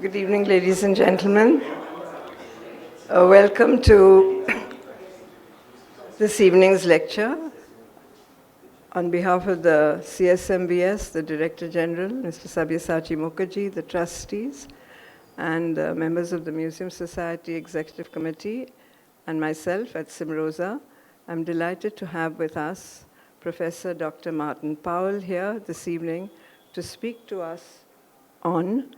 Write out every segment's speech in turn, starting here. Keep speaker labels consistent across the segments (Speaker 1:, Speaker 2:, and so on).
Speaker 1: Good evening, ladies and gentlemen. Welcome to this evening's lecture. On behalf of the CSMBS, the Director General, Mr. Sabyasachi Mukherjee, the trustees, and members of the Museum Society Executive Committee, and myself at Simrosa, I'm delighted to have with us Professor Dr. Martyn Powell here this evening to speak to us on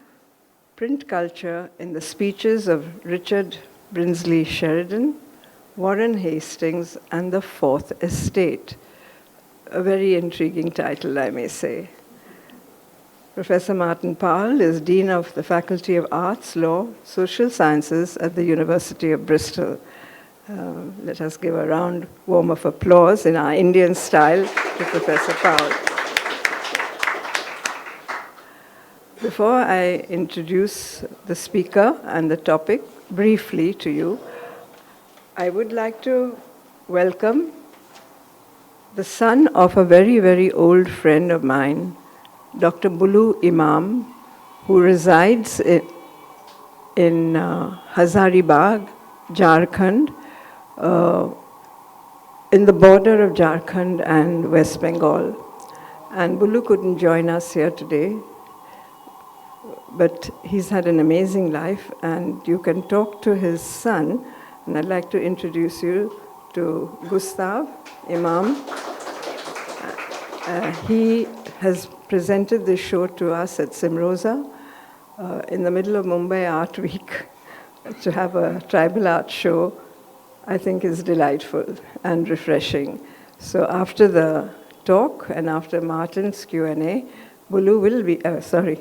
Speaker 1: print culture in the speeches of Richard Brinsley Sheridan, Warren Hastings, and the Fourth Estate. A very intriguing title, I may say. Professor Martyn Powell is Dean of the Faculty of Arts, Law, Social Sciences at the University of Bristol. Let us give a round warm of applause in our Indian style to Professor Powell. Before I introduce the speaker and the topic briefly to you, I would like to welcome the son of a very, very old friend of mine, Dr. Bulu Imam, who resides in Hazaribagh, Jharkhand, in the border of Jharkhand and West Bengal. And Bulu couldn't join us here today, but he's had an amazing life, and you can talk to his son, and I'd like to introduce you to Gustav Imam. He has presented this show to us at Simrosa in the middle of Mumbai Art Week. To have a tribal art show, I think, is delightful and refreshing. So after the talk and after Martyn's Q&A,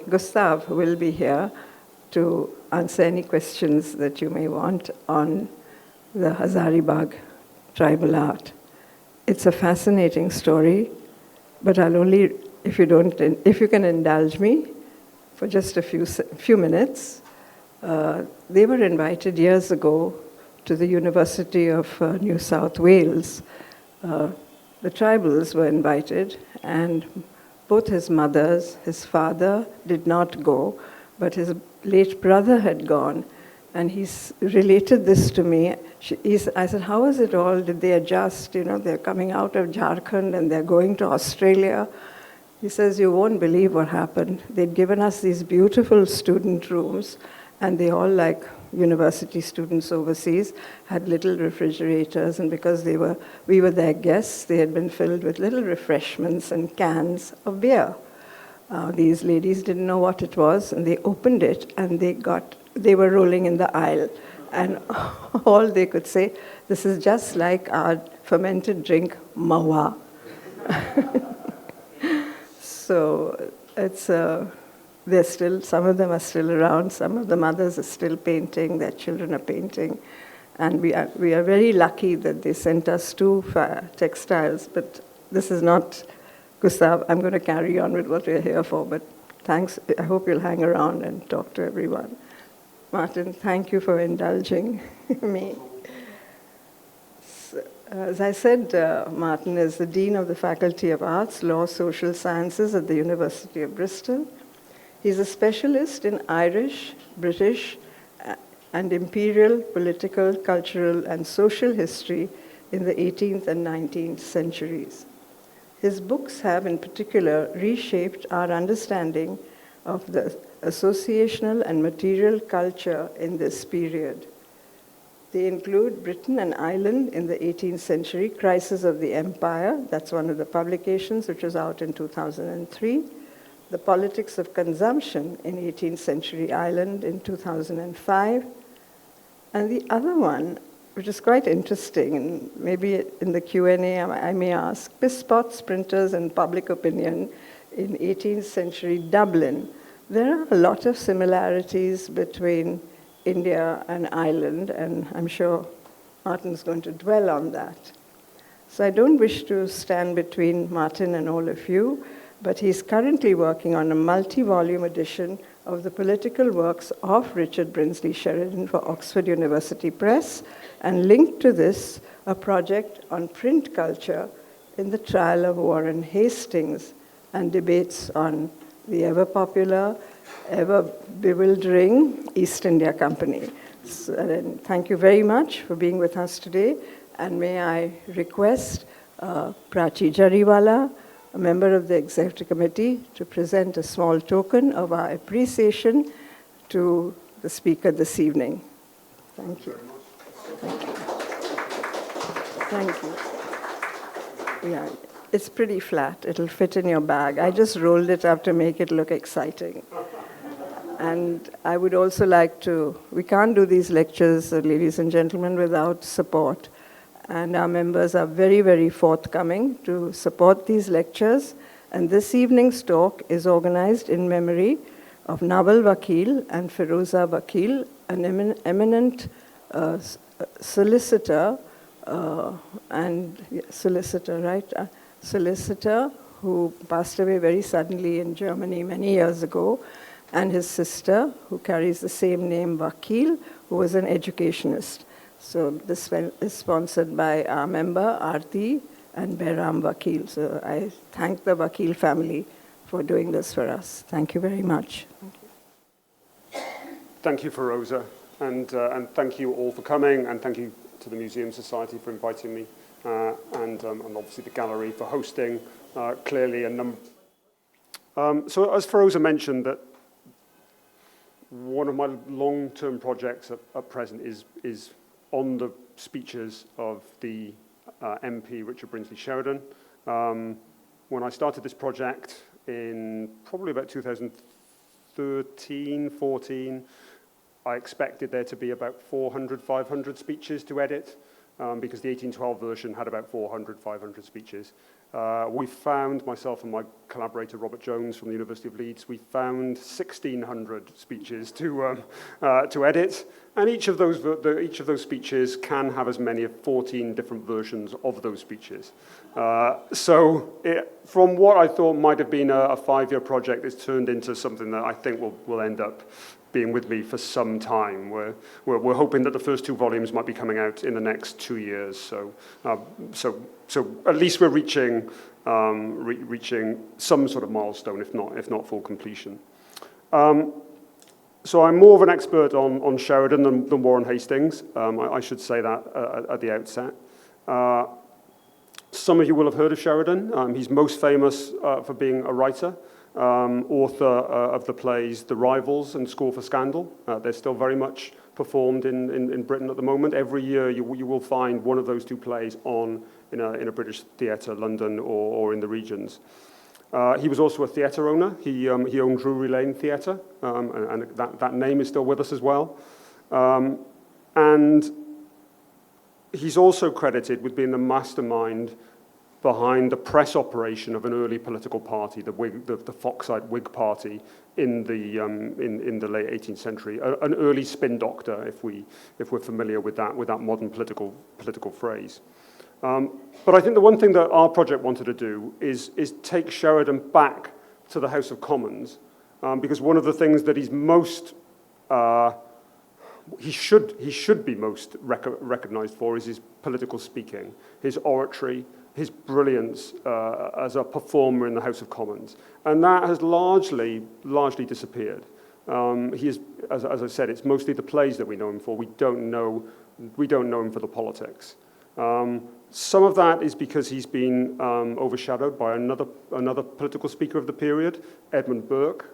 Speaker 1: Gustav will be here to answer any questions that you may want on the Hazaribagh tribal art. It's a fascinating story, but I'll only, if you can indulge me for just a few minutes. They were invited years ago to the University of New South Wales. The tribals were invited, and both his mothers, his father did not go, but his late brother had gone. And he's related this to me. I said, how is it all? Did they adjust? You know, they're coming out of Jharkhand and they're going to Australia. He says, you won't believe what happened. They'd given us these beautiful student rooms, and they all, like university students overseas, had little refrigerators, and because we were their guests, they had been filled with little refreshments and cans of beer. These ladies didn't know what it was, and they opened it, and they were rolling in the aisle, and all they could say, this is just like our fermented drink, mawa. So it's some of them are still around, some of the mothers are still painting, their children are painting, and we are very lucky that they sent us 2 textiles, but this is not, Gustav, I'm going to carry on with what we're here for, but thanks, I hope you'll hang around and talk to everyone. Martyn, thank you for indulging me. As I said, Martyn is the Dean of the Faculty of Arts, Law, Social Sciences at the University of Bristol. He's a specialist in Irish, British, and imperial political, cultural, and social history in the 18th and 19th centuries. His books have, in particular, reshaped our understanding of the associational and material culture in this period. They include Britain and Ireland in the 18th century, Crisis of the Empire, that's one of the publications, which was out in 2003, The Politics of Consumption in 18th Century Ireland in 2005. And the other one, which is quite interesting, and maybe in the Q&A I may ask, Pispots, Printers and Public Opinion in 18th Century Dublin. There are a lot of similarities between India and Ireland, and I'm sure Martyn's going to dwell on that. So I don't wish to stand between Martyn and all of you, but he's currently working on a multi-volume edition of the political works of Richard Brinsley Sheridan for Oxford University Press, and linked to this, a project on print culture in the trial of Warren Hastings and debates on the ever-popular, ever-bewildering East India Company. So, thank you very much for being with us today. And may I request Prachi Jariwala, a member of the Executive Committee, to present a small token of our appreciation to the speaker this evening. Thank you. Thank you. Thank you. Yeah, it's pretty flat. It'll fit in your bag. I just rolled it up to make it look exciting. And I would also like to, we can't do these lectures, ladies and gentlemen, without support. And our members are very, very forthcoming to support these lectures. And this evening's talk is organized in memory of Nawal Vakil and Feroza Vakil, an eminent solicitor, solicitor who passed away very suddenly in Germany many years ago, and his sister, who carries the same name, Vakil, who was an educationist. So this is sponsored by our member, Aarti and Behram Vakil. So I thank the Vakil family for doing this for us. Thank you very much. Thank you.
Speaker 2: Thank you, Feroza, and thank you all for coming, and thank you to the Museum Society for inviting me, and obviously the gallery for hosting. Clearly a number. So as Feroza mentioned, that one of my long-term projects at present is on the speeches of the MP Richard Brinsley Sheridan. When I started this project in probably about 2013, 14, I expected there to be about 400, 500 speeches to edit, because the 1812 version had about 400, 500 speeches. We found, myself and my collaborator Robert Jones from the University of Leeds, we found 1,600 speeches to edit, and each of those speeches can have as many as 14 different versions of those speeches. From what I thought might have been a 5-year project, it's turned into something that I think will end up being with me for some time. We're hoping that the first 2 volumes might be coming out in the next 2 years. So at least we're reaching some sort of milestone, if not full completion. So I'm more of an expert on Sheridan than Warren Hastings. I should say that at the outset. Some of you will have heard of Sheridan. He's most famous for being a writer. Author of the plays The Rivals and Score for Scandal. They're still very much performed in Britain at the moment. Every year you will find one of those 2 plays on in a British theatre, London or in the regions. He was also a theatre owner. He owned Drury Lane Theatre, and that name is still with us as well. And he's also credited with being the mastermind behind the press operation of an early political party, the Foxite Whig Party, in the late 18th century. An early spin doctor, if we're familiar with that modern political phrase. But I think the one thing that our project wanted to do is take Sheridan back to the House of Commons, because one of the things that he's most he should be most recognized for is his political speaking, his oratory, his brilliance as a performer in the House of Commons, and that has largely disappeared. He is, as I said, it's mostly the plays that we know him for. We don't know him for the politics. Some of that is because he's been overshadowed by another political speaker of the period, Edmund Burke.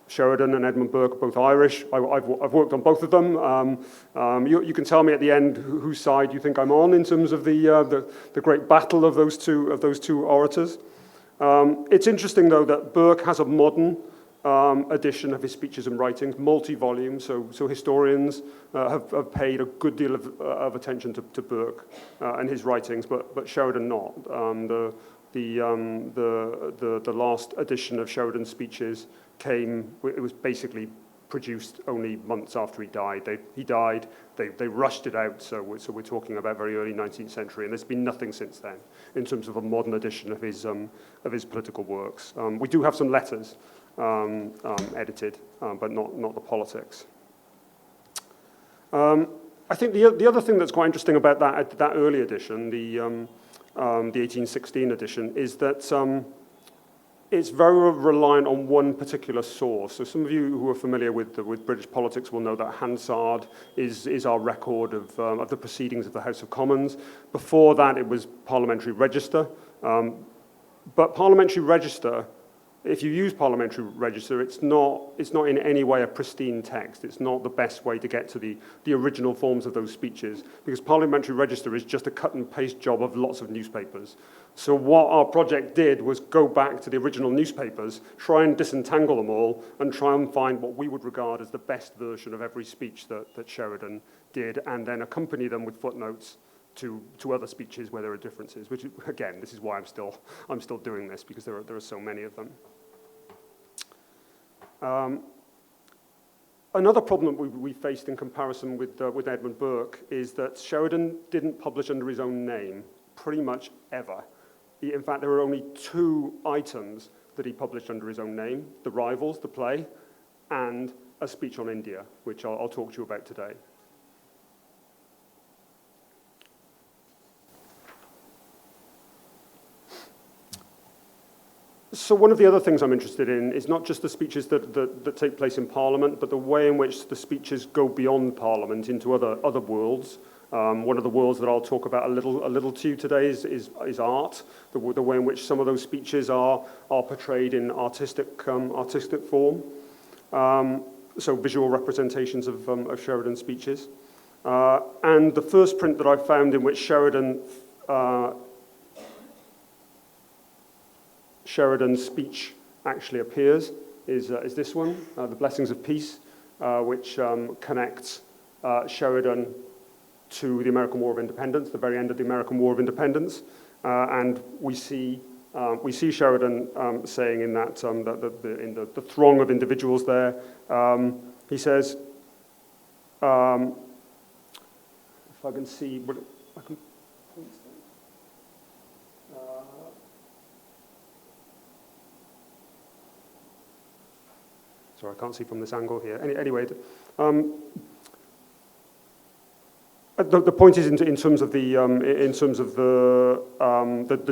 Speaker 2: Sheridan and Edmund Burke are both Irish. I've worked on both of them. You can tell me at the end whose side you think I'm on in terms of the great battle of those two orators. It's interesting though that Burke has a modern edition of his speeches and writings, multi-volume. So historians have paid a good deal of attention to Burke and his writings, but Sheridan not. The last edition of Sheridan's speeches it was basically produced only months after he died. They rushed it out, so we're talking about very early 19th century, and there's been nothing since then in terms of a modern edition of his political works. We do have some letters edited, but not the politics. I think the other thing that's quite interesting about that early edition, the 1816 edition, is that it's very reliant on one particular source. So some of you who are familiar with British politics will know that Hansard is our record of the proceedings of the House of Commons. Before that, it was Parliamentary Register. But Parliamentary Register, if you use Parliamentary Register, it's not in any way a pristine text. It's not the best way to get to the original forms of those speeches, because Parliamentary Register is just a cut and paste job of lots of newspapers. So what our project did was go back to the original newspapers, try and disentangle them all, and try and find what we would regard as the best version of every speech that Sheridan did, and then accompany them with footnotes to other speeches where there are differences, which, again, this is why I'm still doing this, because there are so many of them. Another problem that we faced in comparison with Edmund Burke is that Sheridan didn't publish under his own name pretty much ever. In fact, there were only 2 items that he published under his own name: The Rivals, the play, and a speech on India, which I'll talk to you about today. So one of the other things I'm interested in is not just the speeches that take place in Parliament, but the way in which the speeches go beyond Parliament into other worlds. One of the worlds that I'll talk about a little to you today is art, the way in which some of those speeches are portrayed in artistic form. So visual representations of Sheridan's speeches. And the first print that I found in which Sheridan's speech actually appears is this one, The Blessings of Peace, which connects Sheridan to the American War of Independence, the very end of the American War of Independence, and we see Sheridan saying in that in the throng of individuals there, he says, if I can see, what I can point. Sorry, I can't see from this angle here. Anyway, the point is in terms of the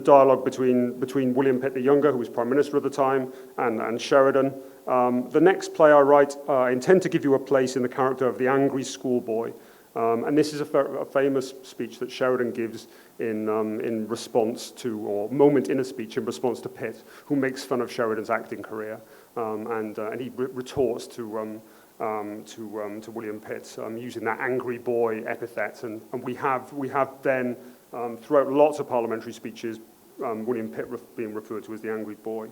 Speaker 2: dialogue between William Pitt the Younger, who was Prime Minister at the time, and Sheridan. The next play I write, I intend to give you a place in the character of the angry schoolboy, and this is a famous speech that Sheridan gives in response to, or moment in a speech in response to Pitt, who makes fun of Sheridan's acting career, and he retorts to William Pitt using that angry boy epithet, and we have then throughout lots of parliamentary speeches William Pitt being referred to as the angry boy.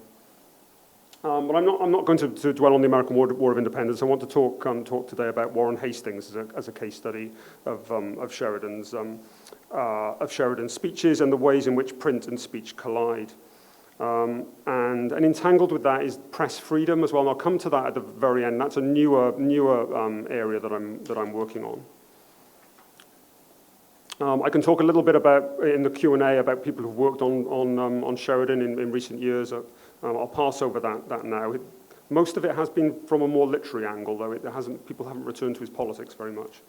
Speaker 2: But I'm not going to dwell on the American War of Independence. I want to talk today about Warren Hastings as a case study of Sheridan's speeches and the ways in which print and speech collide. And entangled with that is press freedom as well. And I'll come to that at the very end. That's a newer area that I'm working on. I can talk a little bit about in the Q&A about people who've worked on Sheridan in recent years. I'll pass over that now. Most of it has been from a more literary angle, though people haven't returned to his politics very much.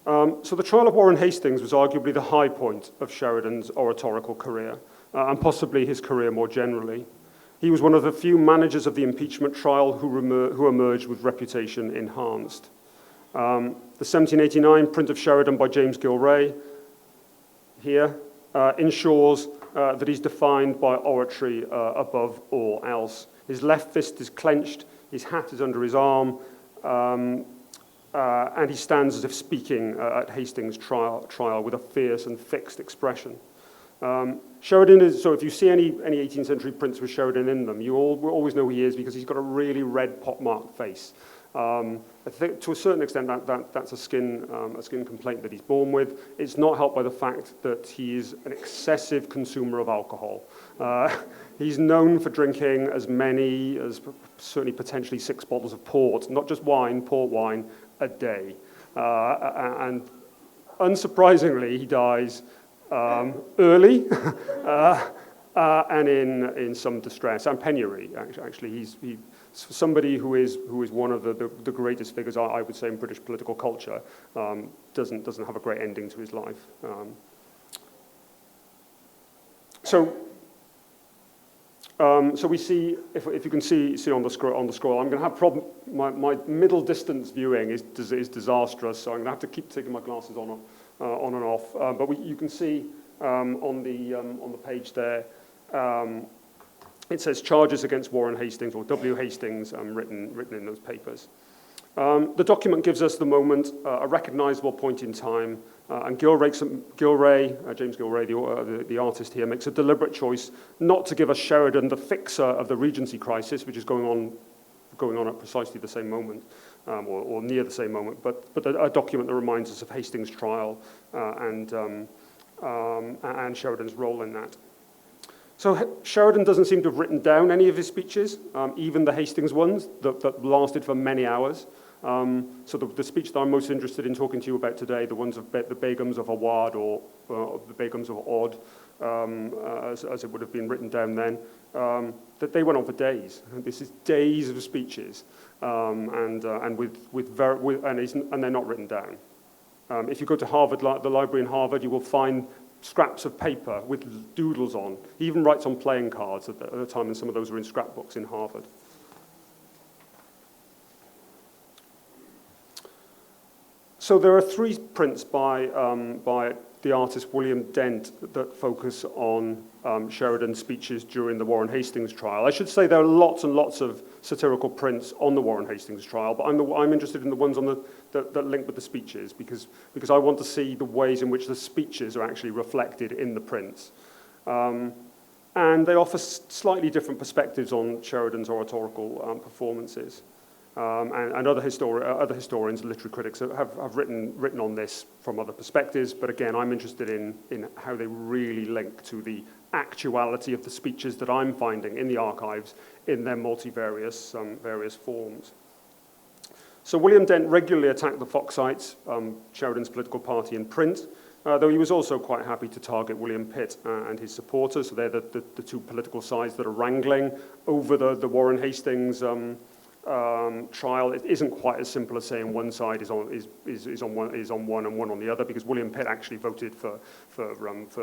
Speaker 2: So the trial of Warren Hastings was arguably the high point of Sheridan's oratorical career, and possibly his career more generally. He was one of the few managers of the impeachment trial who emerged with reputation enhanced. The 1789 print of Sheridan by James Gilray here ensures that he's defined by oratory above all else. His left fist is clenched, his hat is under his arm, and he stands as if speaking at Hastings' trial with a fierce and fixed expression. Sheridan is, so if you see any 18th century prints with Sheridan in them, you will always know who he is because he's got a really red pockmarked face. I think to a certain extent that's a skin complaint that he's born with. It's not helped by the fact that he is an excessive consumer of alcohol. He's known for drinking as many as certainly potentially 6 bottles of port, not just wine, port wine, a day. And unsurprisingly, he dies early and in some distress and penury. Actually, he's somebody who is one of the greatest figures, I would say, in British political culture. Doesn't have a great ending to his life. So So we see, if you can see on the scroll, I'm going to have problem. My middle distance viewing is disastrous, so I'm going to have to keep taking my glasses on and off. But you can see on the page there, it says charges against Warren Hastings, or W. Hastings, written in those papers. The document gives us the moment, a recognisable point in time, and James Gilray, the artist here, makes a deliberate choice not to give us Sheridan, the fixer of the Regency crisis, which is going on at precisely the same moment, or near the same moment, but a document that reminds us of Hastings' trial and Sheridan's role in that. So Sheridan doesn't seem to have written down any of his speeches, even the Hastings ones that lasted for many hours. So the speech that I'm most interested in talking to you about today, the ones of the Begums of Awad or the Begums of Odd, as it would have been written down then, that they went on for days. This is days of speeches, and they're not written down. If you go to Harvard, the library in Harvard, you will find scraps of paper with doodles on. He even writes on playing cards at the time, and some of those were in scrapbooks in Harvard. So there are 3 prints by the artist William Dent that focus on Sheridan's speeches during the Warren Hastings trial. I should say there are lots and lots of satirical prints on the Warren Hastings trial, but I'm interested in the ones that link with the speeches because I want to see the ways in which the speeches are actually reflected in the prints. And they offer slightly different perspectives on Sheridan's oratorical performances. And other historians and literary critics have written on this from other perspectives, but again, I'm interested in how they really link to the actuality of the speeches that I'm finding in the archives in their various forms. So William Dent regularly attacked the Foxites, Sheridan's political party, in print, though he was also quite happy to target William Pitt and his supporters. So they're the 2 political sides that are wrangling over the Warren Hastings trial. It isn't quite as simple as saying one side is on one and one on the other, because William Pitt actually voted for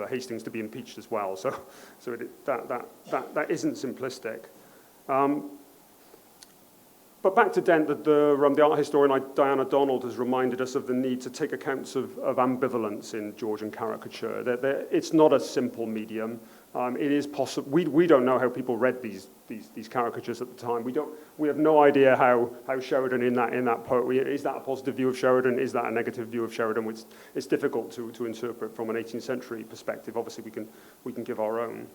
Speaker 2: Hastings to be impeached as well. So that isn't simplistic. But back to Dent, the art historian Diana Donald has reminded us of the need to take accounts of ambivalence in Georgian caricature. It's not a simple medium. It is possible. We don't know how people read these caricatures at the time. We have no idea how Sheridan in that poetry, is that a positive view of Sheridan? Is that a negative view of Sheridan? It's difficult to interpret from an 18th century perspective. Obviously, we can give our own.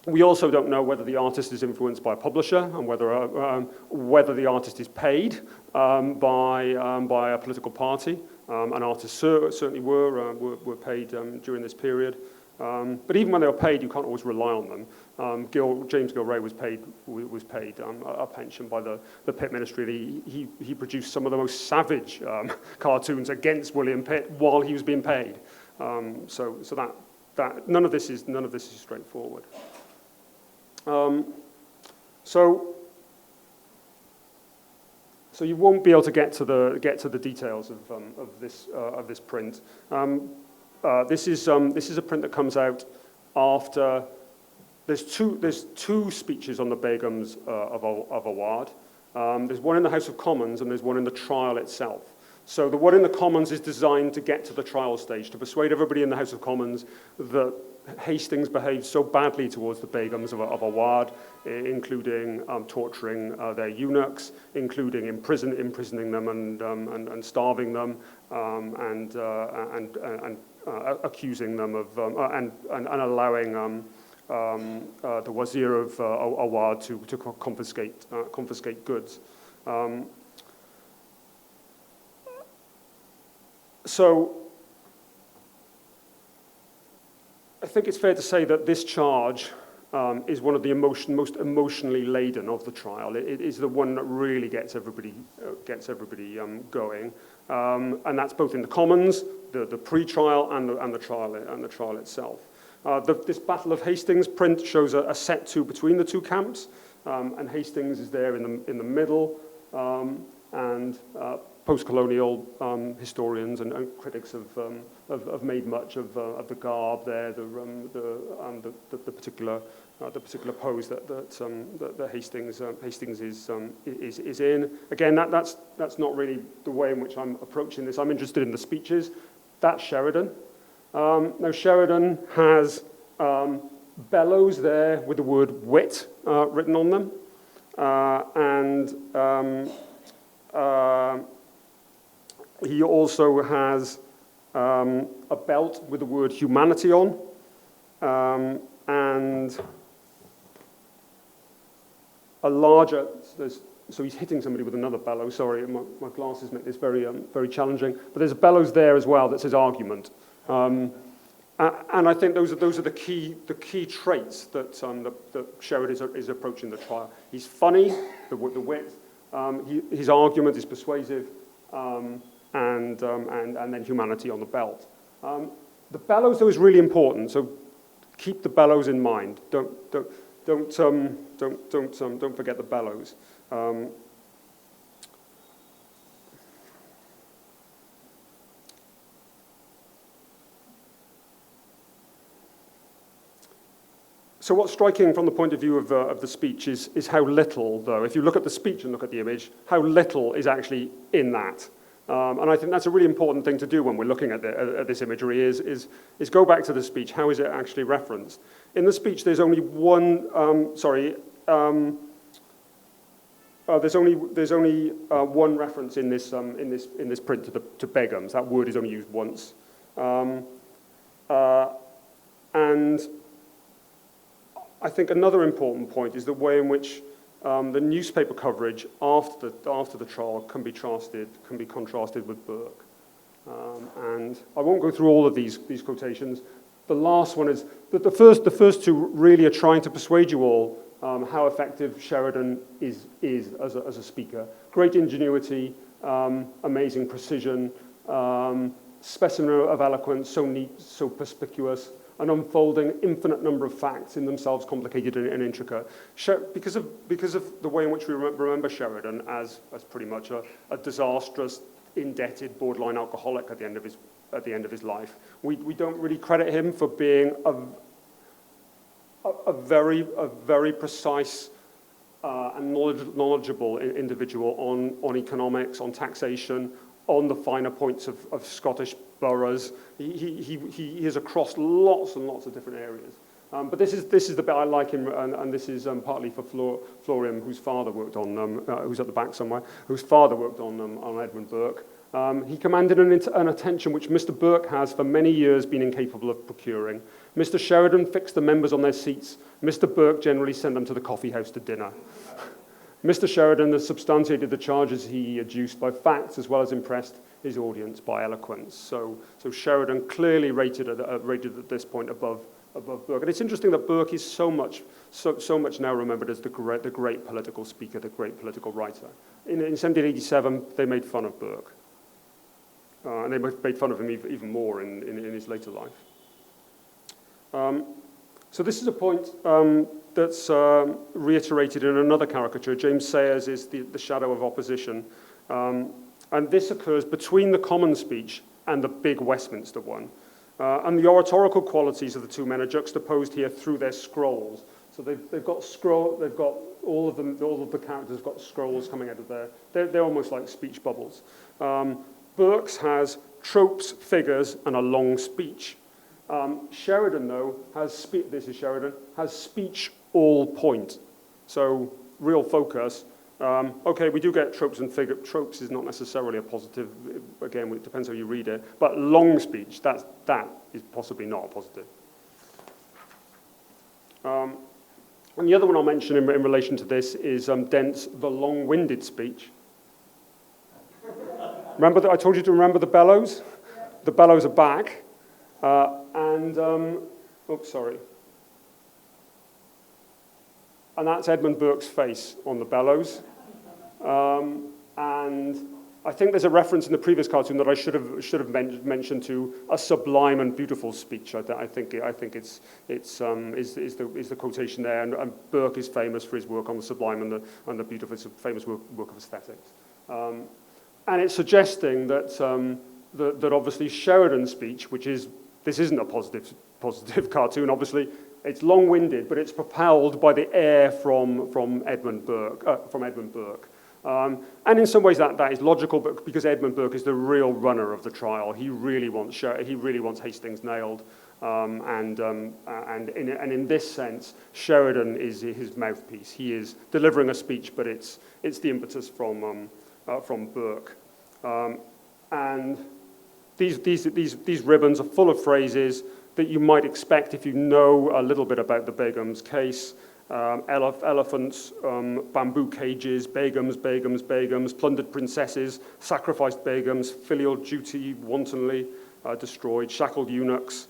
Speaker 2: We also don't know whether the artist is influenced by a publisher and whether the artist is paid by a political party. And artists certainly were paid during this period. But even when they were paid, you can't always rely on them. James Gilray was paid a pension by the Pitt ministry. He produced some of the most savage cartoons against William Pitt while he was being paid. So that none of this is straightforward. So you won't be able to get to the details of this print. This is a print that comes out after there's two speeches on the Begums of Awad. There's one in the House of Commons and there's one in the trial itself. So the one in the Commons is designed to get to the trial stage, to persuade everybody in the House of Commons that Hastings behaved so badly towards the Begums of Awad, including torturing their eunuchs, including imprisoning them and starving them, and accusing them of and allowing the Wazir of Awad to confiscate goods. So I think it's fair to say that this charge is one of the most emotionally laden of the trial. It is the one that really gets everybody going, and that's both in the Commons, the pre-trial, and the trial itself. This Battle of Hastings print shows a set to between the two camps, and Hastings is there in the middle, and post-colonial historians and critics have made much of the garb there, the particular the particular pose that Hastings is in. Again, that's not really the way in which I'm approaching this. I'm interested in the speeches. That's Sheridan. Now Sheridan has bellows there with the word wit written on them, and he also has a belt with the word humanity on, and a larger, so he's hitting somebody with another bellow. Sorry, my glasses make this very challenging. But there's a bellows there as well that says argument. And I think those are the key traits that Sheridan is approaching the trial. He's funny, the wit. His argument is persuasive, and then humanity on the belt. The bellows, though, is really important. So keep the bellows in mind. Don't forget the bellows. So what's striking from the point of view of the speech is how little, though, if you look at the speech and look at the image, how little is actually in that. And I think that's a really important thing to do when we're looking at this imagery is go back to the speech. How is it actually referenced? In the speech, there's only one. There's only one reference in this print to Begums. That word is only used once, and I think another important point is the way in which the newspaper coverage after the trial can be contrasted with Burke. And I won't go through all of these quotations. The last one is that the first two really are trying to persuade you all how effective Sheridan is as a speaker. Great ingenuity, amazing precision, specimen of eloquence, so neat, so perspicuous, an unfolding infinite number of facts, in themselves complicated and intricate. Because of the way in which we remember Sheridan as pretty much a disastrous, indebted, borderline alcoholic at the end of his life, we don't really credit him for being a very precise and knowledgeable individual on economics, on taxation, on the finer points of Scottish boroughs. He is across lots and lots of different areas. But this is the bit I like him, and this is partly for Florian, whose father worked on, who's at the back somewhere, whose father worked on Edmund Burke. He commanded an attention which Mr. Burke has for many years been incapable of procuring. Mr. Sheridan fixed the members on their seats. Mr. Burke generally sent them to the coffee house to dinner. Mr. Sheridan has substantiated the charges he adduced by facts as well as impressed his audience by eloquence. So Sheridan clearly rated at this point above Burke. And it's interesting that Burke is so much now remembered as the great political speaker, the great political writer. In 1787, they made fun of Burke. And they made fun of him even more in his later life. So this is a point that's reiterated in another caricature. James Sayers is the shadow of opposition. And this occurs between the Common Speech and the big Westminster one. And the oratorical qualities of the two men are juxtaposed here through their scrolls. So they've got all of the characters have got scrolls coming out of there. They're almost like speech bubbles. Burke's has tropes, figures, and a long speech. Sheridan, though, has speech all point. So real focus. Okay, we do get tropes and figure. Tropes is not necessarily a positive. Again, it depends how you read it. But long speech, that is possibly not a positive. And the other one I'll mention in relation to this is Dent's The Long-Winded Speech. Remember that I told you to remember the bellows? The bellows are back. And that's Edmund Burke's face on the bellows. And I think there's a reference in the previous cartoon that I should have mentioned to a sublime and beautiful speech. I think it's the quotation there. And Burke is famous for his work on the sublime and the beautiful, famous work of aesthetics. And it's suggesting that that obviously Sheridan's speech, this isn't a positive cartoon, obviously, It's long-winded, but it's propelled by the air from Edmund Burke. And in some ways that is logical, but because Edmund Burke is the real runner of the trial, he really wants Hastings nailed. And in this sense, Sheridan is his mouthpiece. He is delivering a speech, but it's the impetus from Burke. And these ribbons are full of phrases that you might expect if you know a little bit about the Begum's case. Elephants, bamboo cages, Begums, plundered princesses, sacrificed Begums, filial duty wantonly destroyed, shackled eunuchs,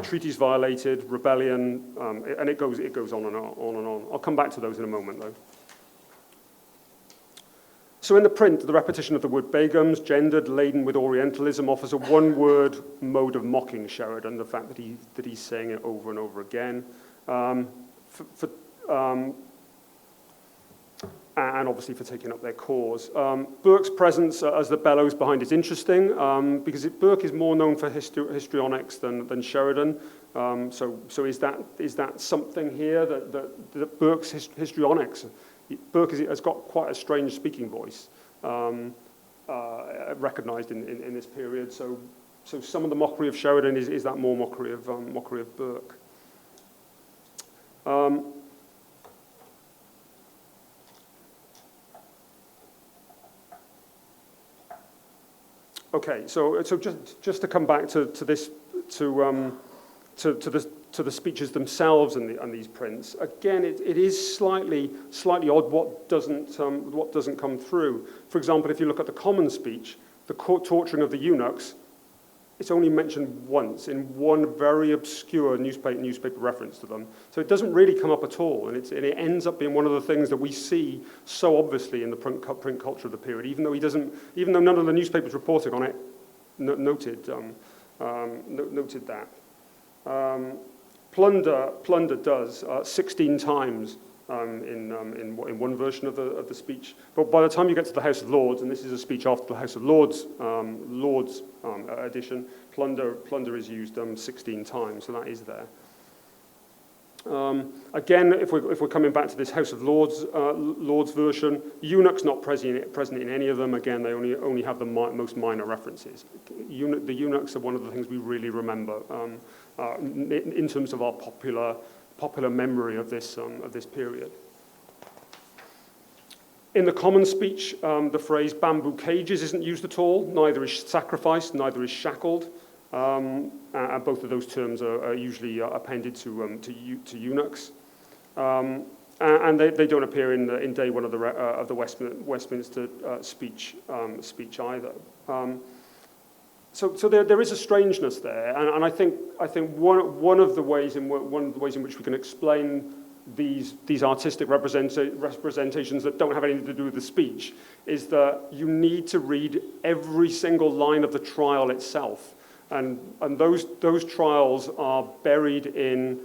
Speaker 2: treaties violated, rebellion, and it goes on and on. I'll come back to those in a moment, though. So in the print, the repetition of the word Begums, gendered, laden with Orientalism, offers a one-word mode of mocking Sheridan, the fact that he's saying it over and over again. And obviously for taking up their cause. Burke's presence as the bellows behind is interesting, because Burke is more known for histrionics than Sheridan. So is that something here that Burke's histrionics? Burke has got quite a strange speaking voice, recognised in this period. So some of the mockery of Sheridan is that more mockery of Burke. Okay, so just to come back to the speeches themselves and these prints. Again, it is slightly odd what doesn't come through. For example, if you look at the Common Speech, the torturing of the eunuchs, it's only mentioned once in one very obscure newspaper reference to them. So it doesn't really come up at all, and it ends up being one of the things that we see so obviously in the print culture of the period, even though none of the newspapers reporting on it noted that. Plunder does 16 times in one version of the speech, but by the time you get to the House of Lords, and this is a speech after the House of Lords edition, plunder is used 16 times, so that is there. Again, if we're coming back to this House of Lords version, eunuchs not present in any of them. Again, they only have the most minor references. The eunuchs are one of the things we really remember in terms of our popular memory of this period. In the Common Speech, the phrase "bamboo cages" isn't used at all. Neither is sacrificed, neither is shackled. And both of those terms are usually appended to eunuchs, and they don't appear in day one of the Westminster speech either. So there is a strangeness there, and I think one of the ways in which we can explain these artistic representations that don't have anything to do with the speech is that you need to read every single line of the trial itself. And those trials are buried in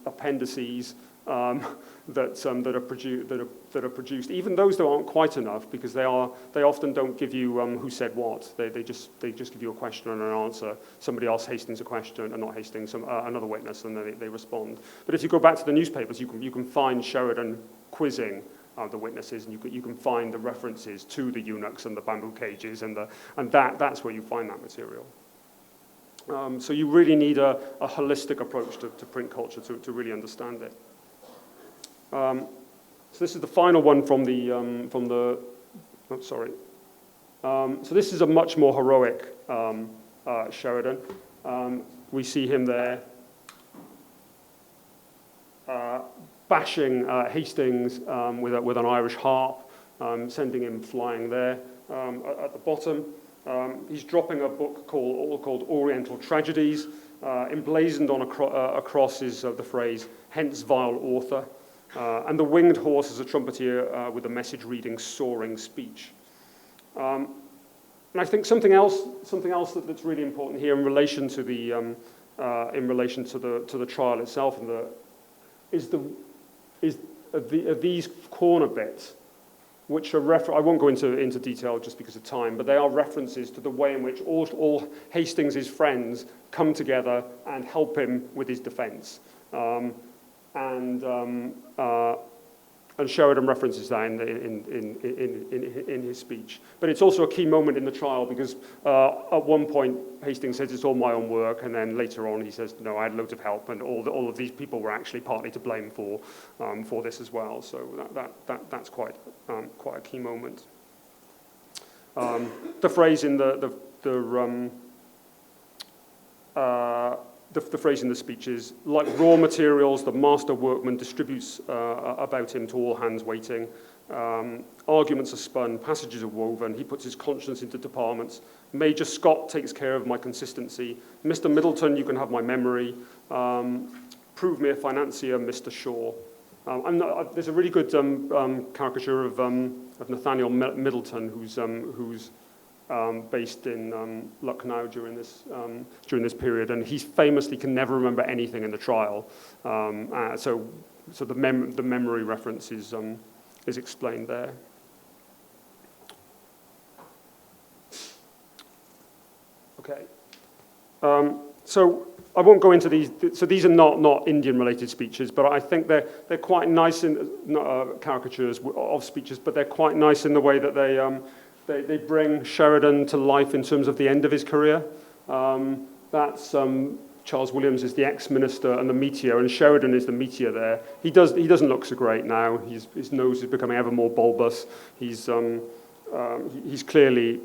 Speaker 2: appendices that are produced. Even those that aren't quite enough, because they often don't give you who said what. They just give you a question and an answer. Somebody asks Hastings a question, and not Hastings, another witness, and then they respond. But if you go back to the newspapers, you can find Sheridan quizzing the witnesses, and you can find the references to the eunuchs and the bamboo cages, and that's where you find that material. So you really need a holistic approach to print culture to really understand it. So this is the final one from the. So this is a much more heroic Sheridan. We see him there. Bashing Hastings with an Irish harp, sending him flying there. At the bottom, he's dropping a book called Oriental Tragedies. Emblazoned on a cross is the phrase, "Hence vile author." And the winged horse is a trumpeter with a message reading soaring speech. And I think something else that's really important here in relation to the trial itself and these corner bits which are I won't go into detail just because of time, but they are references to the way in which all Hastings' friends come together and help him with his defence. And Sheridan references that in his speech. But it's also a key moment in the trial because at one point Hastings says it's all my own work, and then later on he says, no, I had loads of help, and all of these people were actually partly to blame for this as well. So that's quite a key moment. The phrase in the phrase in the speech is, like raw materials, the master workman distributes about him to all hands waiting. Arguments are spun, passages are woven, he puts his conscience into departments. Major Scott takes care of my consistency. Mr. Middleton, you can have my memory. Prove me a financier, Mr. Shaw. There's a really good caricature of Nathaniel Middleton, who's based in Lucknow during this period, and he famously can never remember anything in the trial. So the memory reference is explained there. Okay. So I won't go into these. So these are not Indian-related speeches, but I think they're quite nice in caricatures of speeches, but they're quite nice in the way that they bring Sheridan to life in terms of the end of his career. That's Charles Williams is the ex-minister and the meteor, and Sheridan is the meteor there. He doesn't look so great now. His nose is becoming ever more bulbous. He's clearly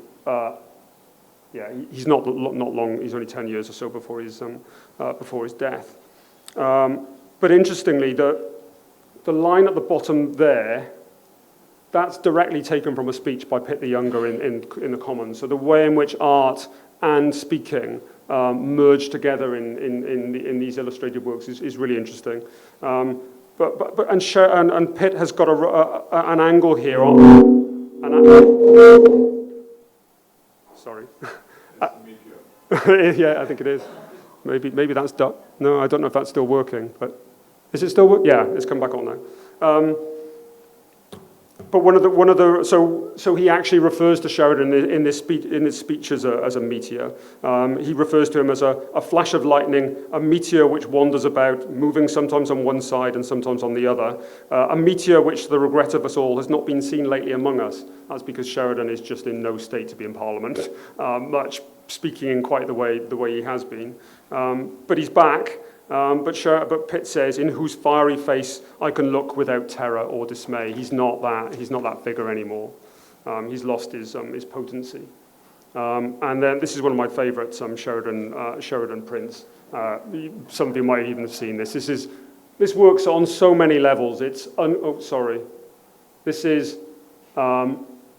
Speaker 2: he's not long. He's only 10 years or so before his death. But interestingly, the line at the bottom there, that's directly taken from a speech by Pitt the Younger in the Commons. So the way in which art and speaking merge together in these illustrated works is really interesting. And Pitt has got an angle here sorry. Yeah, I think it is. Maybe that's done. No, I don't know if that's still working. But is it still working? Yeah, it's come back on now. But so he actually refers to Sheridan in his speech as a meteor. He refers to him as a flash of lightning, a meteor which wanders about, moving sometimes on one side and sometimes on the other. A meteor which, to the regret of us all, has not been seen lately among us. That's because Sheridan is just in no state to be in Parliament, much speaking in quite the way he has been. But he's back. But Pitt says, in whose fiery face I can look without terror or dismay. He's not that figure anymore. He's lost his potency. And then this is one of my favourites, Sheridan prints. Some of you might even have seen this. This works on so many levels. This is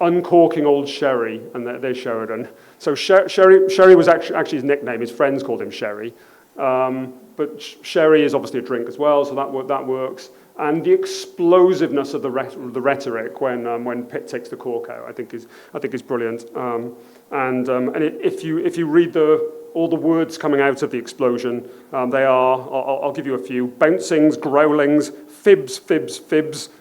Speaker 2: uncorking old sherry, and there's Sheridan. So sherry was actually his nickname. His friends called him Sherry. But sherry is obviously a drink as well, so that works. And the explosiveness of the rhetoric when Pitt takes the cork out, I think is brilliant. If you read all the words coming out of the explosion, they are, I'll give you a few: bouncings, growlings, fibs,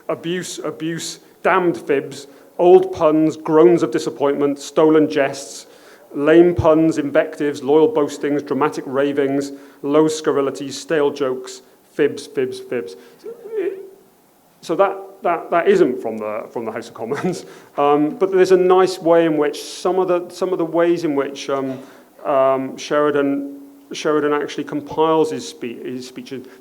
Speaker 2: abuse, damned fibs, old puns, groans of disappointment, stolen jests, lame puns, invectives, loyal boastings, dramatic ravings, low scurrilities, stale jokes, fibs. So that isn't from the House of Commons, but there's a nice way in which some of the ways in which Sheridan actually compiles his speeches.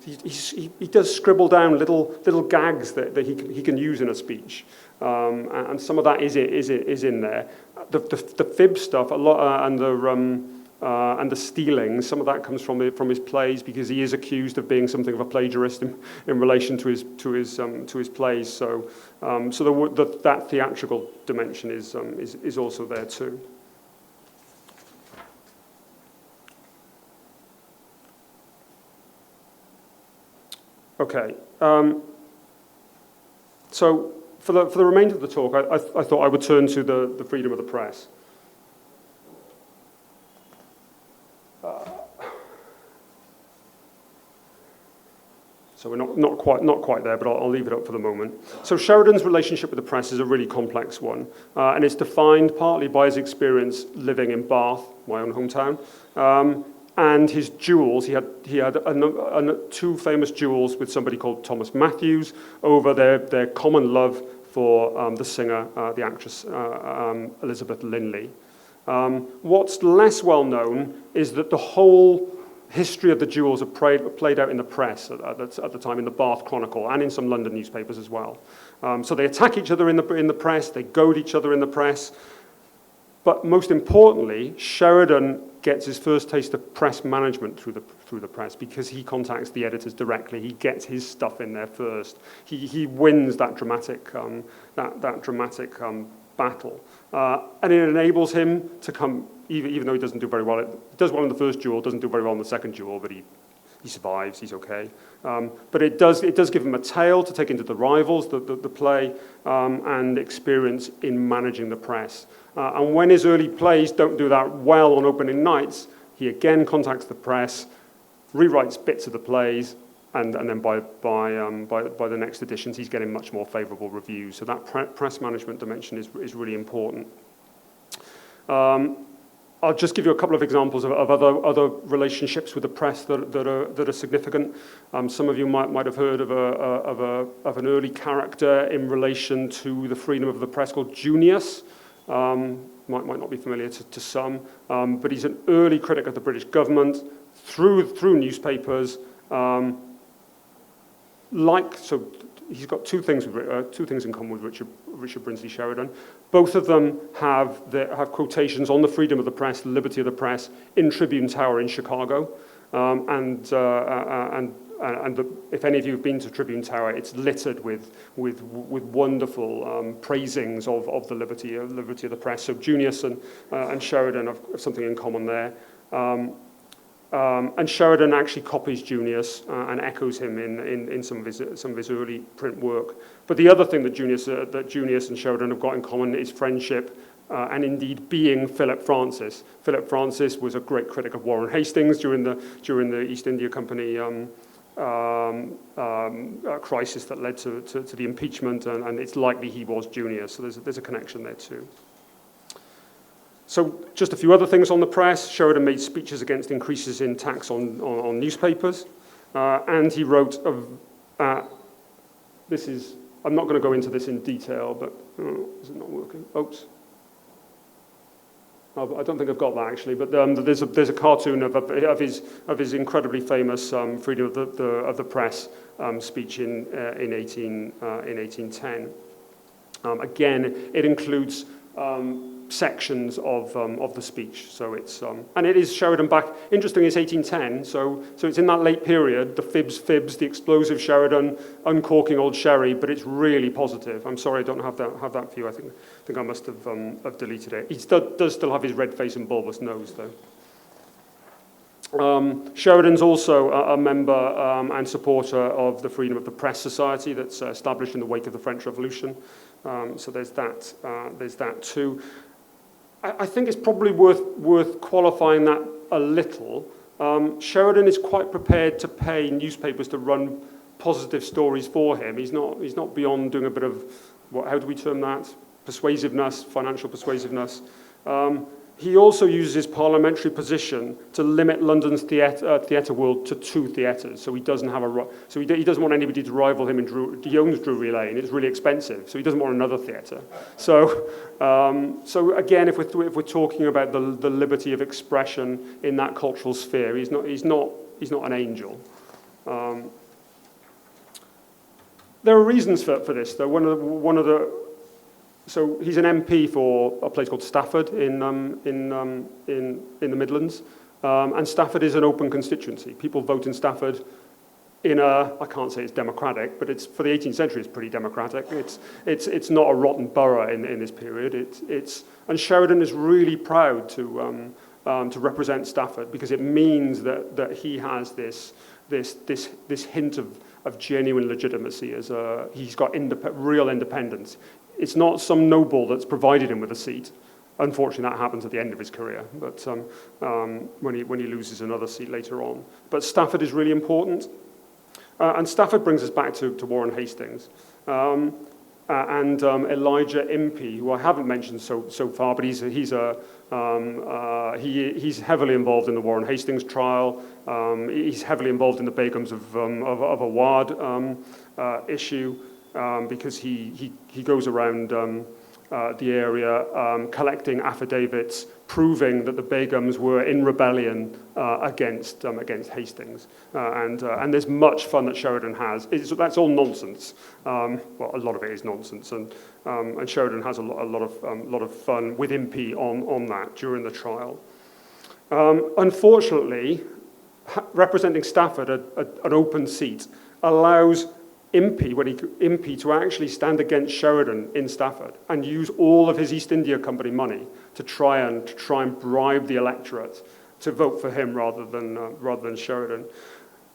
Speaker 2: He does scribble down little gags that he can use in a speech, and some of that is in there. The fib stuff a lot, and the stealing. Some of that comes from his plays, because he is accused of being something of a plagiarist in relation to his plays. So that theatrical dimension is also there too. Okay. So for the remainder of the talk, I thought I would turn to the freedom of the press. So we're not quite there, but I'll leave it up for the moment. So Sheridan's relationship with the press is a really complex one, and it's defined partly by his experience living in Bath, my own hometown, and his duels. He had two famous duels with somebody called Thomas Matthews over their common love for the singer, the actress Elizabeth Linley. What's less well known is that the whole history of the duels are played out in the press at the time, in the Bath Chronicle and in some London newspapers as well. So they attack each other in the press, they goad each other in the press. But most importantly, Sheridan gets his first taste of press management through the press because he contacts the editors directly. He gets his stuff in there first. He wins that dramatic battle, and it enables him to come. Even though he doesn't do very well, does well in the first duel, doesn't do very well in the second duel, but he survives. He's okay. But it does give him a tale to take into the rivals, the play, and experience in managing the press. And when his early plays don't do that well on opening nights, he again contacts the press, rewrites bits of the plays, and then by the next editions, he's getting much more favourable reviews. So that press management dimension is really important. I'll just give you a couple of examples of other relationships with the press that are significant. Some of you might have heard of an early character in relation to the freedom of the press called Junius. Might not be familiar to some, but he's an early critic of the British government through newspapers. So he's got two things in common with Richard Brinsley Sheridan. Both of them have quotations on the freedom of the press, the liberty of the press, in Tribune Tower in Chicago. If any of you have been to Tribune Tower, it's littered with wonderful praisings of the liberty of the press. So Junius and Sheridan have something in common there. And Sheridan actually copies Junius and echoes him in some of his early print work. But the other thing that Junius and Sheridan have got in common is friendship, and indeed being Philip Francis. Philip Francis was a great critic of Warren Hastings during the East India Company crisis that led to the impeachment, and it's likely he was Junius. So there's a connection there too. So just a few other things on the press. Sheridan made speeches against increases in tax on newspapers. And he wrote I'm not going to go into this in detail, but is it not working? Oops. I don't think I've got that actually, but there's a cartoon of his incredibly famous freedom of the press speech in 1810. Again, it includes sections of the speech. So it's and it is Sheridan back. Interesting, it's 1810. So it's in that late period. The fibs, the explosive Sheridan, uncorking old sherry. But it's really positive. I'm sorry, I don't have that for you. I think I must have deleted it. He does still have his red face and bulbous nose though. Sheridan's also a member and supporter of the Freedom of the Press Society that's established in the wake of the French Revolution. So there's that too. I think it's probably worth qualifying that a little. Sheridan is quite prepared to pay newspapers to run positive stories for him. He's not beyond doing a bit of how do we term that? Persuasiveness, financial persuasiveness. He also uses his parliamentary position to limit London's theatre world to 2 theatres. So he doesn't he doesn't want anybody to rival him in he owns Drury Lane. It's really expensive, so he doesn't want another theatre. So again, if we're talking about the liberty of expression in that cultural sphere, he's not an angel. There are reasons for this, though. So he's an MP for a place called Stafford in the Midlands, and Stafford is an open constituency. People vote in Stafford I can't say it's democratic, but it's for the 18th century it's pretty democratic. It's not a rotten borough in this period. And Sheridan is really proud to represent Stafford because it means that he has this hint of genuine legitimacy he's got real independence. It's not some noble that's provided him with a seat. Unfortunately, that happens at the end of his career, but when he loses another seat later on. But Stafford is really important. And Stafford brings us back to Warren Hastings. And Elijah Impey, who I haven't mentioned so far, but he's heavily involved in the Warren Hastings trial. He's heavily involved in the Begums of Awad issue because he goes around the area collecting affidavits proving that the Begums were in rebellion against Hastings. And there's much fun that Sheridan has. That's all nonsense. Well, a lot of it is nonsense, and Sheridan has a lot of fun with Impey on that during the trial. Unfortunately, representing Stafford, an open seat, allows Impey to actually stand against Sheridan in Stafford and use all of his East India Company money to try and bribe the electorate to vote for him rather than Sheridan.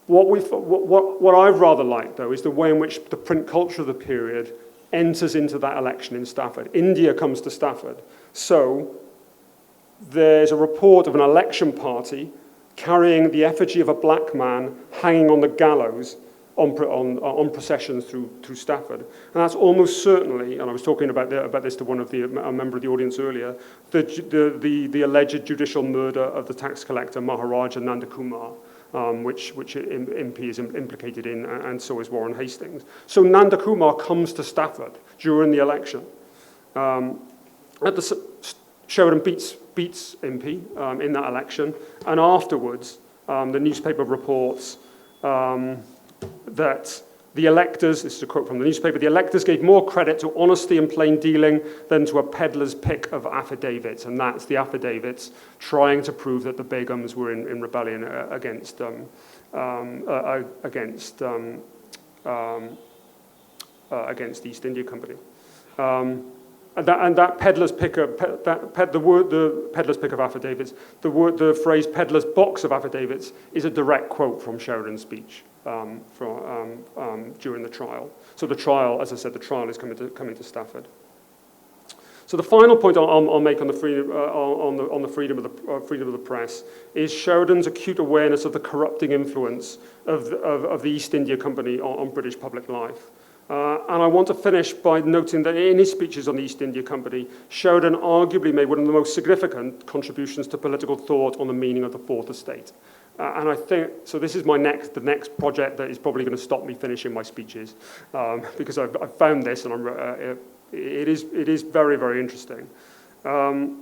Speaker 2: What I've rather liked, though, is the way in which the print culture of the period enters into that election in Stafford. India comes to Stafford. So there's a report of an election party carrying the effigy of a black man hanging on the gallows on processions through Stafford. And that's almost certainly, and I was talking about this to a member of the audience earlier, the alleged judicial murder of the tax collector Maharaja Nandakumar, which Impey is implicated in, and so is Warren Hastings. So Nandakumar comes to Stafford during the election. Sheridan beats Impey in that election, and afterwards the newspaper reports that the electors, this is a quote from the newspaper, the electors gave more credit to honesty and plain dealing than to a peddler's pick of affidavits. And that's the affidavits trying to prove that the Begums were in rebellion against East India Company. And that peddler's pick of the peddler's pick of affidavits, the phrase peddler's box of affidavits is a direct quote from Sheridan's speech during the trial. So the trial, as I said, the trial is coming to Stafford. So the final point I'll make on the freedom of the press is Sheridan's acute awareness of the corrupting influence of the East India Company on British public life. And I want to finish by noting that in his speeches on the East India Company, Sheridan arguably made one of the most significant contributions to political thought on the meaning of the Fourth Estate. And I think, so this is the next project that is probably going to stop me finishing my speeches, because I've found this, and it is very, very interesting. In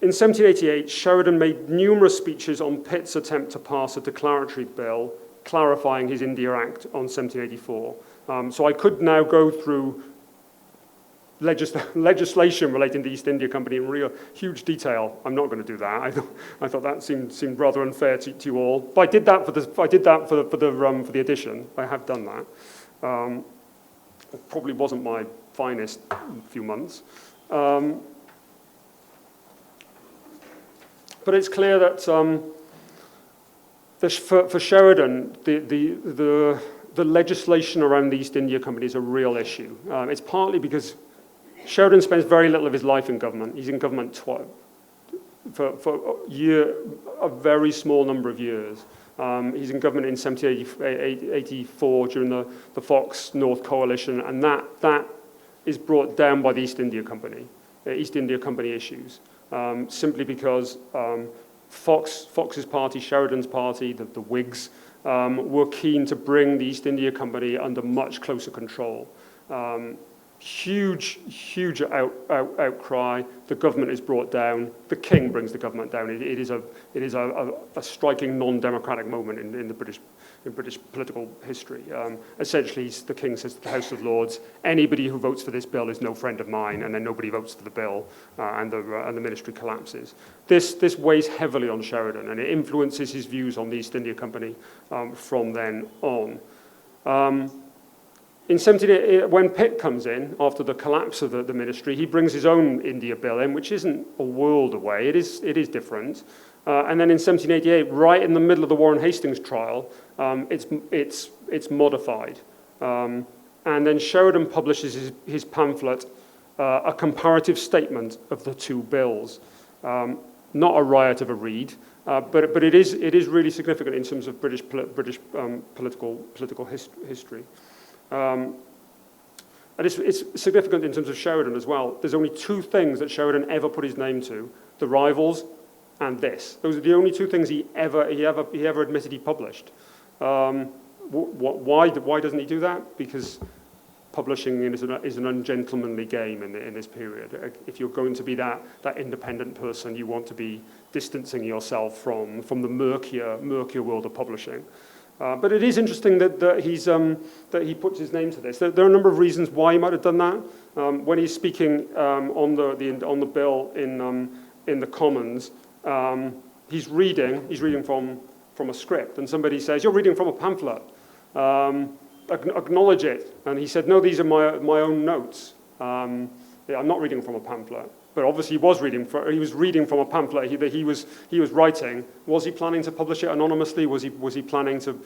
Speaker 2: 1788, Sheridan made numerous speeches on Pitt's attempt to pass a declaratory bill clarifying his India Act on 1784. So I could now go through legislation relating to the East India Company in real huge detail. I'm not going to do that. I thought that seemed rather unfair to you all. But I did that for the edition. I have done that. It probably wasn't my finest few months. But it's clear that for Sheridan, the legislation around the East India Company is a real issue. It's partly because Sheridan spends very little of his life in government. He's in government for a very small number of years. He's in government in 1784 during the Fox North Coalition, and that is brought down by the East India Company issues, simply because Fox's party, Sheridan's party, the Whigs, were keen to bring the East India Company under much closer control. Huge outcry. The government is brought down. The king brings the government down. It is a striking non-democratic moment in British political history. Essentially, the king says to the House of Lords, anybody who votes for this bill is no friend of mine, and then nobody votes for the bill, and the ministry collapses. This weighs heavily on Sheridan, and it influences his views on the East India Company from then on. In 1788, when Pitt comes in, after the collapse of the ministry, he brings his own India Bill in, which isn't a world away. It is different. And then in 1788, right in the middle of the Warren Hastings trial, it's modified. And then Sheridan publishes his pamphlet, A Comparative Statement of the Two Bills. Not a riot of a read. But it is really significant in terms of British political history. And it's significant in terms of Sheridan as well. There's only two things that Sheridan ever put his name to: the Rivals and this. Those are the only two things he ever admitted he published. Why doesn't he do that? Because publishing is an ungentlemanly game in this period. If you're going to be that independent person, you want to be distancing yourself from the murkier world of publishing. But it is interesting that he puts his name to this. There are a number of reasons why he might have done that. When he's speaking on the bill in the Commons, he's reading from a script, and somebody says, "You're reading from a pamphlet. Acknowledge it." And he said, "No, these are my own notes. I'm not reading from a pamphlet." But obviously, he was reading from a pamphlet that he was writing. Was he planning to publish it anonymously? Was he planning to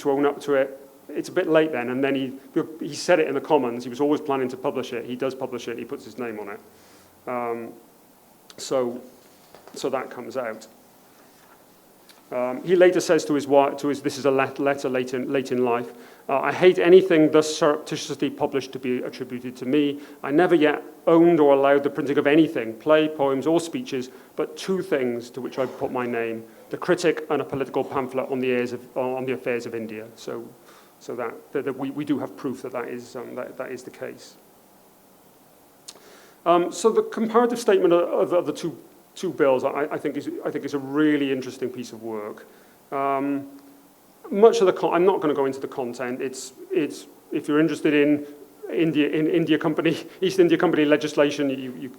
Speaker 2: own up to it? It's a bit late then. And then he said it in the Commons. He was always planning to publish it. He does publish it. He puts his name on it. So that comes out. He later says to his wife, this is a letter late in life, "I hate anything thus surreptitiously published to be attributed to me. I never yet owned or allowed the printing of anything, play, poems, or speeches, but two things to which I put my name: the Critic and a political pamphlet on the affairs of India." So that we do have proof that is the case. So the comparative statement of the two bills, I think is a really interesting piece of work. Much of I'm not going to go into the content. It's if you're interested in East India Company legislation,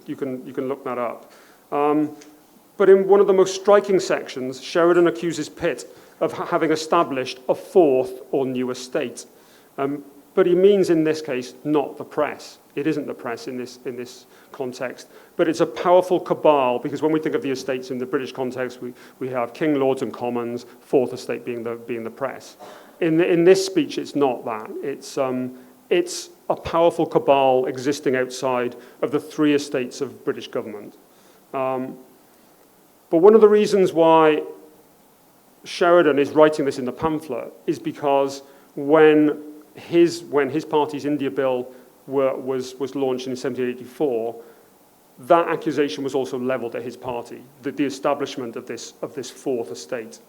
Speaker 2: you can look that up. But in one of the most striking sections, Sheridan accuses Pitt of having established a fourth or new estate. But he means in this case not the press. It isn't the press in this context, but it's a powerful cabal, because when we think of the estates in the British context, we have King, Lords and Commons, fourth estate being the press. In this speech, it's not that. It's a powerful cabal existing outside of the three estates of British government. But one of the reasons why Sheridan is writing this in the pamphlet is because when his party's India Bill was launched in 1784, that accusation was also levelled at his party, the establishment of this fourth estate.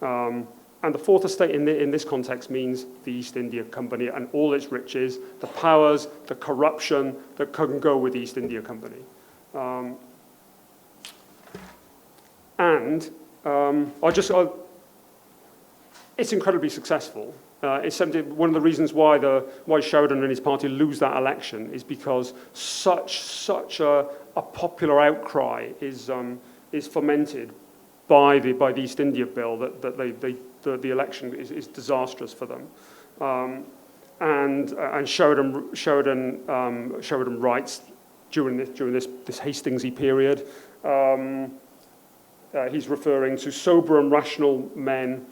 Speaker 2: And the fourth estate in this context means the East India Company and all its riches, the powers, the corruption that can go with the East India Company. It's incredibly successful. One of the reasons why Sheridan and his party lose that election is because such a popular outcry is fomented by the East India Bill that the election is disastrous for them. And Sheridan writes during this Hastingsy period. He's referring to sober and rational men.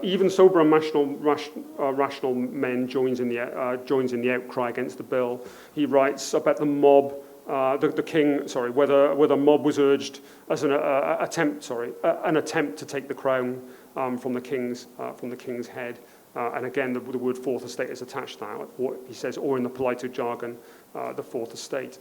Speaker 2: Even sober and rational men joins in the outcry against the bill. He writes about the mob, the king. Whether mob was urged as an attempt to take the crown from the king's head. And again, the word fourth estate is attached to that. What he says, or in the politer jargon, the fourth estate.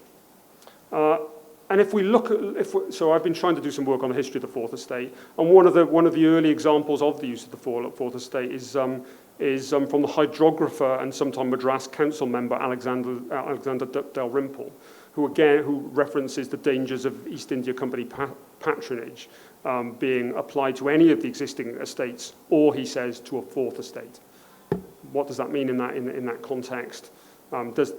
Speaker 2: And if we look at, so I've been trying to do some work on the history of the Fourth Estate, and one of the early examples of the use of the Fourth Estate is from the hydrographer and sometime Madras Council member Alexander Dalrymple, who references the dangers of East India Company patronage being applied to any of the existing estates, or he says to a fourth estate. What does that mean in that context? Does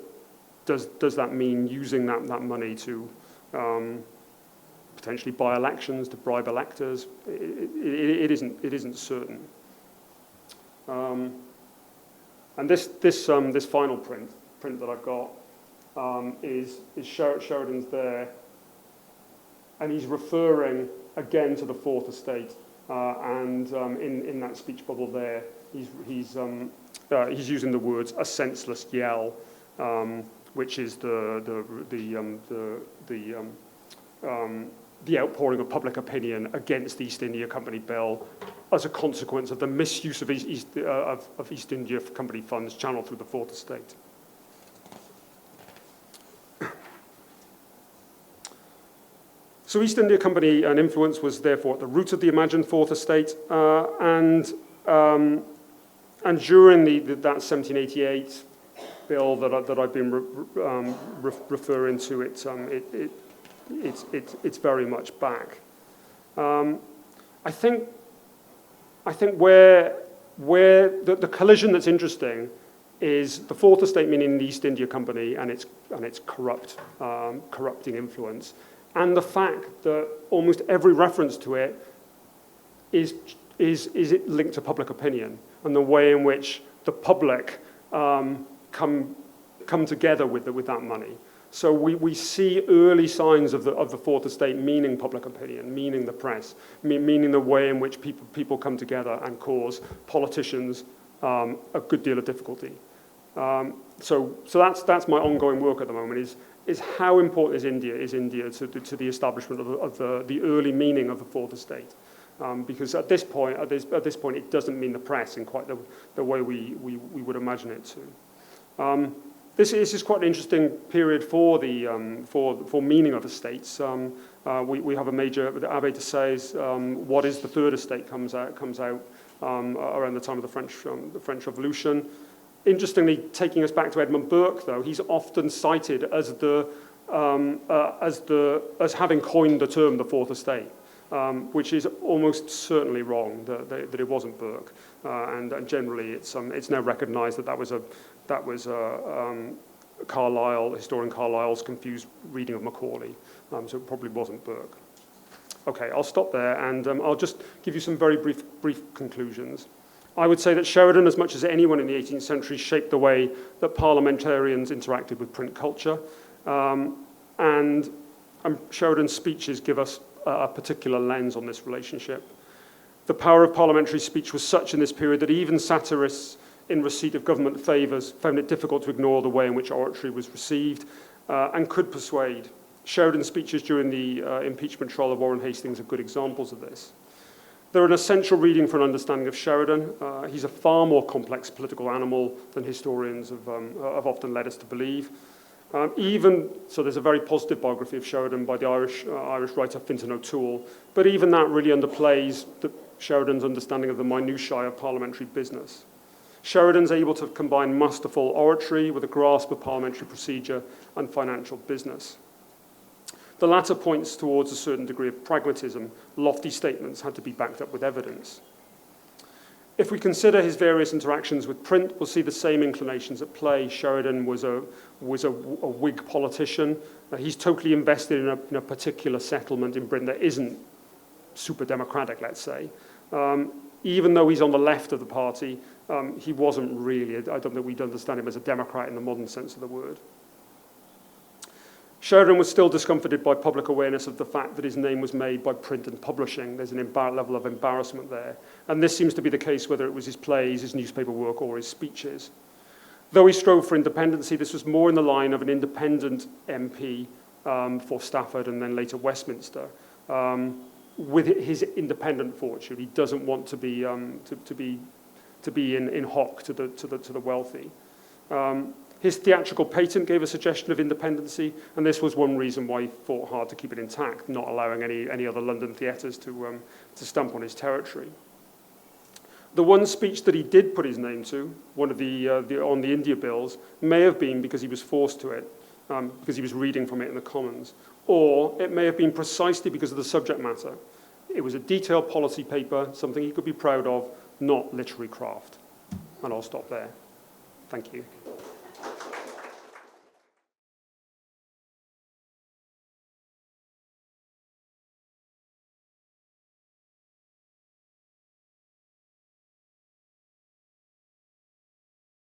Speaker 2: that mean using that money to potentially buy elections, to bribe electors? It isn't certain. And this final print that I've got is Sheridan's there, and he's referring again to the Fourth Estate, and in that speech bubble there, he's using the words "a senseless yell," which is the the outpouring of public opinion against the East India Company Bill as a consequence of the misuse of East India Company funds channeled through the Fourth Estate. So East India Company and influence was therefore at the root of the imagined Fourth Estate, and during that 1788 bill that I've been referring to, it's very much back. I think where the collision that's interesting is the Fourth Estate, meaning the East India Company and its corrupting influence, and the fact that almost every reference to it is it linked to public opinion and the way in which the public come together with that money. So we see early signs of the Fourth Estate meaning public opinion, meaning the press, meaning the way in which people come together and cause politicians a good deal of difficulty. So that's my ongoing work at the moment, is how important is India to the establishment of the early meaning of the Fourth Estate. Because at this point, it doesn't mean the press in quite the way we would imagine it to. This is quite an interesting period for meaning of estates. We have a major, the Abbé de Say's What is the Third Estate comes out around the time of the French Revolution. Interestingly, taking us back to Edmund Burke, though, he's often cited as having coined the term the Fourth Estate, which is almost certainly wrong. That it wasn't Burke, and generally it's now recognised that was Carlyle, historian Carlyle's confused reading of Macaulay, so it probably wasn't Burke. Okay, I'll stop there, and I'll just give you some very brief conclusions. I would say that Sheridan, as much as anyone in the 18th century, shaped the way that parliamentarians interacted with print culture, and Sheridan's speeches give us a particular lens on this relationship. The power of parliamentary speech was such in this period that even satirists in receipt of government favours found it difficult to ignore the way in which oratory was received and could persuade. Sheridan's speeches during the impeachment trial of Warren Hastings are good examples of this. They're an essential reading for an understanding of Sheridan. He's a far more complex political animal than historians have often led us to believe. So there's a very positive biography of Sheridan by the Irish writer Fintan O'Toole, but even that really underplays Sheridan's understanding of the minutiae of parliamentary business. Sheridan's able to combine masterful oratory with a grasp of parliamentary procedure and financial business. The latter points towards a certain degree of pragmatism. Lofty statements had to be backed up with evidence. If we consider his various interactions with print, we'll see the same inclinations at play. Sheridan was a Whig politician. He's totally invested in a particular settlement in Britain that isn't super democratic, let's say. Even though he's on the left of the party, he wasn't really, I don't think we'd understand him as a Democrat in the modern sense of the word. Sheridan was still discomforted by public awareness of the fact that his name was made by print and publishing. There's an level of embarrassment there. And this seems to be the case whether it was his plays, his newspaper work, or his speeches. Though he strove for independency, this was more in the line of an independent MP for Stafford and then later Westminster. With his independent fortune, he doesn't want to be in hock to the wealthy. His theatrical patent gave a suggestion of independency, and this was one reason why he fought hard to keep it intact, not allowing any other London theatres to stamp on his territory. The one speech that he did put his name to, one of on the India bills, may have been because he was forced to it, because he was reading from it in the Commons, or it may have been precisely because of the subject matter. It was a detailed policy paper, something he could be proud of, not literary craft. And I'll stop there. Thank you.